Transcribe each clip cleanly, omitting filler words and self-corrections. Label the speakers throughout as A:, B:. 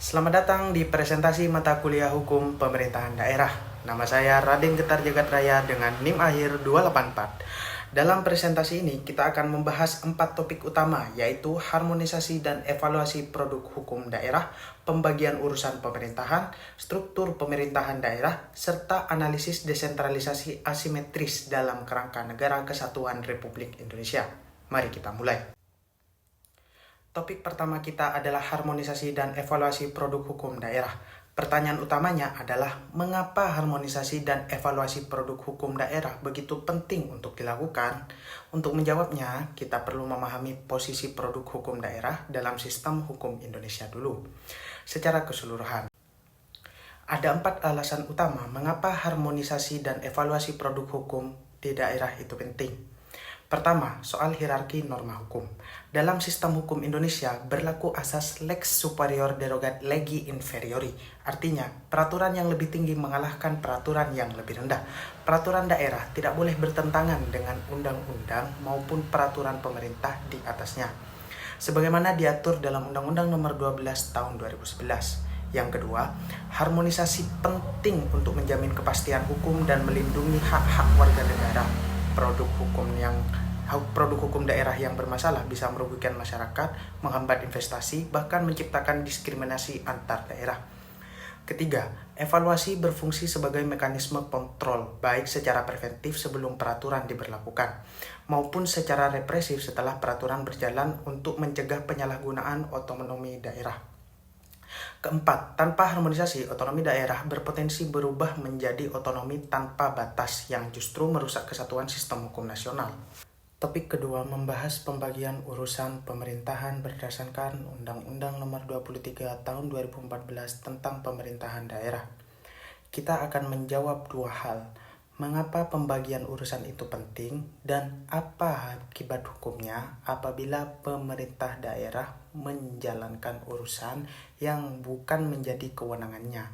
A: Selamat datang di presentasi mata kuliah Hukum Pemerintahan Daerah. Nama saya Raden Getar Jagat Raya dengan NIM akhir 284. Dalam presentasi ini kita akan membahas 4 topik utama, yaitu harmonisasi dan evaluasi produk hukum daerah, pembagian urusan pemerintahan, struktur pemerintahan daerah, serta analisis desentralisasi asimetris dalam kerangka Negara Kesatuan Republik Indonesia. Mari kita mulai. Topik pertama kita adalah harmonisasi dan evaluasi produk hukum daerah. Pertanyaan utamanya adalah mengapa harmonisasi dan evaluasi produk hukum daerah begitu penting untuk dilakukan? Untuk menjawabnya, kita perlu memahami posisi produk hukum daerah dalam sistem hukum Indonesia dulu. Secara keseluruhan, ada 4 alasan utama mengapa harmonisasi dan evaluasi produk hukum di daerah itu penting. Pertama, soal hierarki norma hukum. Dalam sistem hukum Indonesia berlaku asas lex superior derogat legi inferiori. Artinya, peraturan yang lebih tinggi mengalahkan peraturan yang lebih rendah. Peraturan daerah tidak boleh bertentangan dengan undang-undang maupun peraturan pemerintah di atasnya, sebagaimana diatur dalam Undang-Undang Nomor 12 Tahun 2011. Yang kedua, harmonisasi penting untuk menjamin kepastian hukum dan melindungi hak-hak warga negara. Produk hukum daerah yang bermasalah bisa merugikan masyarakat, menghambat investasi, bahkan menciptakan diskriminasi antar daerah. Ketiga, evaluasi berfungsi sebagai mekanisme kontrol, baik secara preventif sebelum peraturan diberlakukan, maupun secara represif setelah peraturan berjalan untuk mencegah penyalahgunaan otonomi daerah. Keempat, tanpa harmonisasi, otonomi daerah berpotensi berubah menjadi otonomi tanpa batas yang justru merusak kesatuan sistem hukum nasional. Topik kedua membahas pembagian urusan pemerintahan berdasarkan Undang-Undang Nomor 23 Tahun 2014 tentang pemerintahan daerah. Kita akan menjawab 2 hal. Mengapa pembagian urusan itu penting dan apa akibat hukumnya apabila pemerintah daerah menjalankan urusan yang bukan menjadi kewenangannya.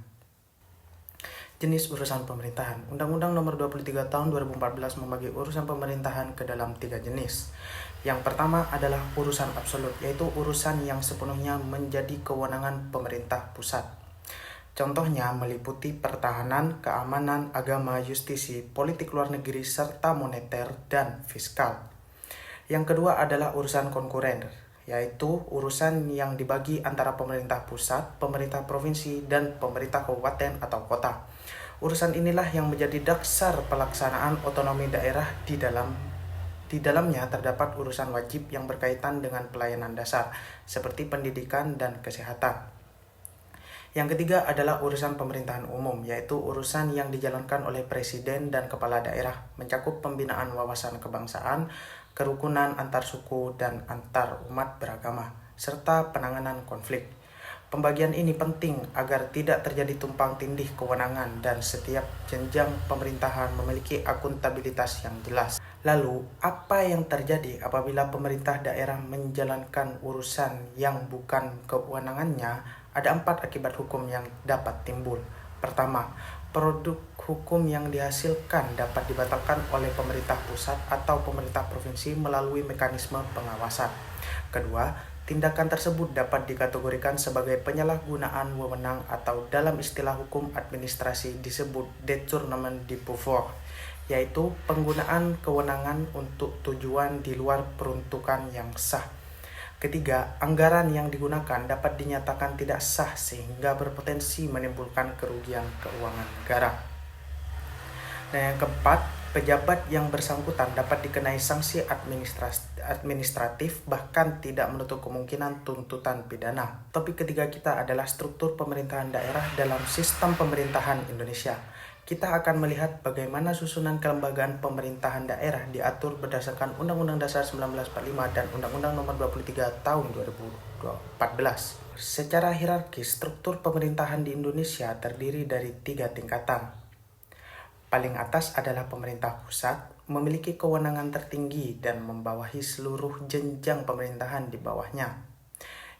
A: Jenis urusan pemerintahan. Undang-Undang Nomor 23 Tahun 2014 membagi urusan pemerintahan ke dalam 3 jenis. Yang pertama adalah urusan absolut, yaitu urusan yang sepenuhnya menjadi kewenangan pemerintah pusat. Contohnya meliputi pertahanan, keamanan, agama, justisi, politik luar negeri, serta moneter dan fiskal. Yang kedua adalah urusan konkuren, yaitu urusan yang dibagi antara pemerintah pusat, pemerintah provinsi, dan pemerintah kabupaten atau kota. Urusan inilah yang menjadi dasar pelaksanaan otonomi daerah di dalamnya terdapat urusan wajib yang berkaitan dengan pelayanan dasar, seperti pendidikan dan kesehatan. Yang ketiga adalah urusan pemerintahan umum, yaitu urusan yang dijalankan oleh presiden dan kepala daerah, mencakup pembinaan wawasan kebangsaan, kerukunan antar suku dan antar umat beragama, serta penanganan konflik. Pembagian ini penting agar tidak terjadi tumpang tindih kewenangan dan setiap jenjang pemerintahan memiliki akuntabilitas yang jelas. Lalu, apa yang terjadi apabila pemerintah daerah menjalankan urusan yang bukan kewenangannya? Ada 4 akibat hukum yang dapat timbul. Pertama, produk hukum yang dihasilkan dapat dibatalkan oleh pemerintah pusat atau pemerintah provinsi melalui mekanisme pengawasan. Kedua, tindakan tersebut dapat dikategorikan sebagai penyalahgunaan wewenang atau dalam istilah hukum administrasi disebut détournement du pouvoir, yaitu penggunaan kewenangan untuk tujuan di luar peruntukan yang sah. Ketiga, anggaran yang digunakan dapat dinyatakan tidak sah sehingga berpotensi menimbulkan kerugian keuangan negara. Dan yang keempat, pejabat yang bersangkutan dapat dikenai sanksi administratif bahkan tidak menutup kemungkinan tuntutan pidana. Topik ketiga kita adalah struktur pemerintahan daerah dalam sistem pemerintahan Indonesia. Kita akan melihat bagaimana susunan kelembagaan pemerintahan daerah diatur berdasarkan Undang-Undang Dasar 1945 dan Undang-Undang Nomor 23 Tahun 2014. Secara hierarkis, struktur pemerintahan di Indonesia terdiri dari 3 tingkatan. Paling atas adalah pemerintah pusat, memiliki kewenangan tertinggi dan membawahi seluruh jenjang pemerintahan di bawahnya.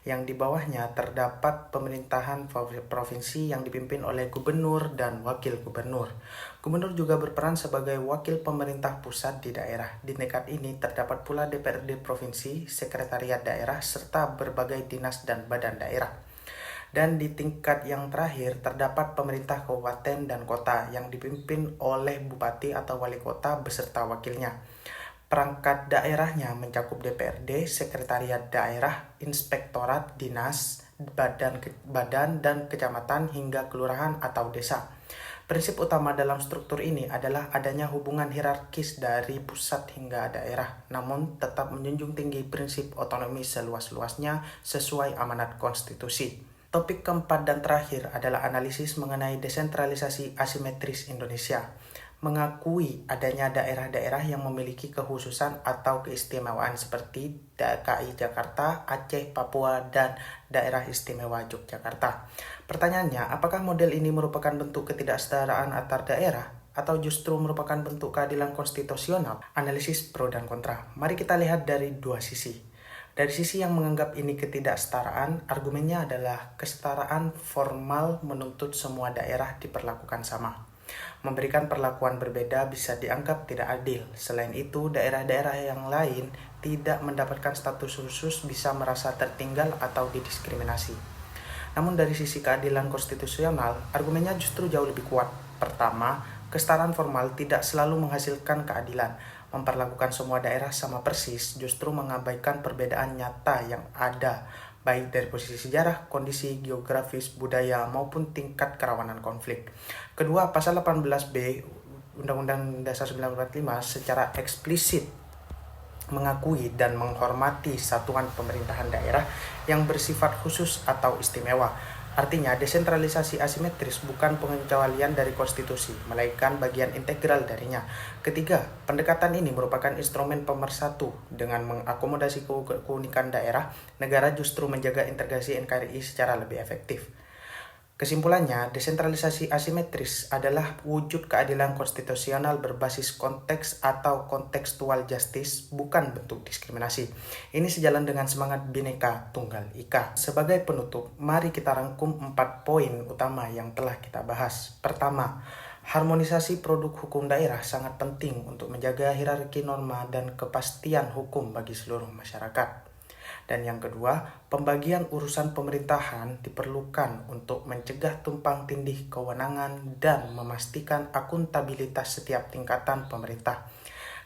A: Yang di bawahnya terdapat pemerintahan provinsi yang dipimpin oleh gubernur dan wakil gubernur. Gubernur juga berperan sebagai wakil pemerintah pusat di daerah. Di tingkat ini terdapat pula DPRD provinsi, sekretariat daerah, serta berbagai dinas dan badan daerah. Dan di tingkat yang terakhir terdapat pemerintah kabupaten dan kota yang dipimpin oleh bupati atau wali kota beserta wakilnya. Perangkat daerahnya mencakup DPRD, sekretariat daerah, inspektorat, dinas, badan dan kecamatan hingga kelurahan atau desa. Prinsip utama dalam struktur ini adalah adanya hubungan hierarkis dari pusat hingga daerah, namun tetap menjunjung tinggi prinsip otonomi seluas-luasnya sesuai amanat konstitusi. Topik keempat dan terakhir adalah analisis mengenai desentralisasi asimetris Indonesia. Mengakui adanya daerah-daerah yang memiliki kekhususan atau keistimewaan seperti DKI Jakarta, Aceh, Papua, dan Daerah Istimewa Yogyakarta. Pertanyaannya, apakah model ini merupakan bentuk ketidaksetaraan antar daerah atau justru merupakan bentuk keadilan konstitusional? Analisis pro dan kontra. Mari kita lihat dari dua sisi. Dari sisi yang menganggap ini ketidaksetaraan, argumennya adalah kesetaraan formal menuntut semua daerah diperlakukan sama. Memberikan perlakuan berbeda bisa dianggap tidak adil. Selain itu, daerah-daerah yang lain tidak mendapatkan status khusus bisa merasa tertinggal atau didiskriminasi. Namun dari sisi keadilan konstitusional, argumennya justru jauh lebih kuat. Pertama, kesetaraan formal tidak selalu menghasilkan keadilan. Memperlakukan semua daerah sama persis justru mengabaikan perbedaan nyata yang ada, baik dari posisi sejarah, kondisi geografis, budaya, maupun tingkat kerawanan konflik. Kedua, pasal 18B Undang-Undang Dasar 1945 secara eksplisit mengakui dan menghormati satuan pemerintahan daerah yang bersifat khusus atau istimewa. Artinya, desentralisasi asimetris bukan pengecualian dari konstitusi, melainkan bagian integral darinya. Ketiga, pendekatan ini merupakan instrumen pemersatu. Dengan mengakomodasi keunikan daerah, negara justru menjaga integrasi NKRI secara lebih efektif. Kesimpulannya, desentralisasi asimetris adalah wujud keadilan konstitusional berbasis konteks atau kontekstual justice, bukan bentuk diskriminasi. Ini sejalan dengan semangat Bhinneka Tunggal Ika. Sebagai penutup, mari kita rangkum 4 poin utama yang telah kita bahas. Pertama, harmonisasi produk hukum daerah sangat penting untuk menjaga hierarki norma dan kepastian hukum bagi seluruh masyarakat. Dan yang kedua, pembagian urusan pemerintahan diperlukan untuk mencegah tumpang tindih kewenangan dan memastikan akuntabilitas setiap tingkatan pemerintah.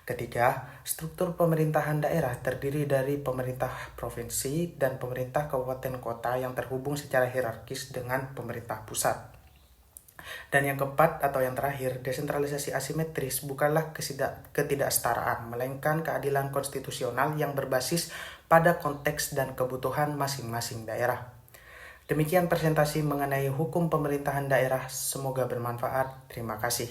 A: Ketiga, struktur pemerintahan daerah terdiri dari pemerintah provinsi dan pemerintah kabupaten kota yang terhubung secara hierarkis dengan pemerintah pusat. Dan yang keempat atau yang terakhir, desentralisasi asimetris bukanlah ketidaksetaraan, melainkan keadilan konstitusional yang berbasis pada konteks dan kebutuhan masing-masing daerah. Demikian presentasi mengenai hukum pemerintahan daerah, semoga bermanfaat. Terima kasih.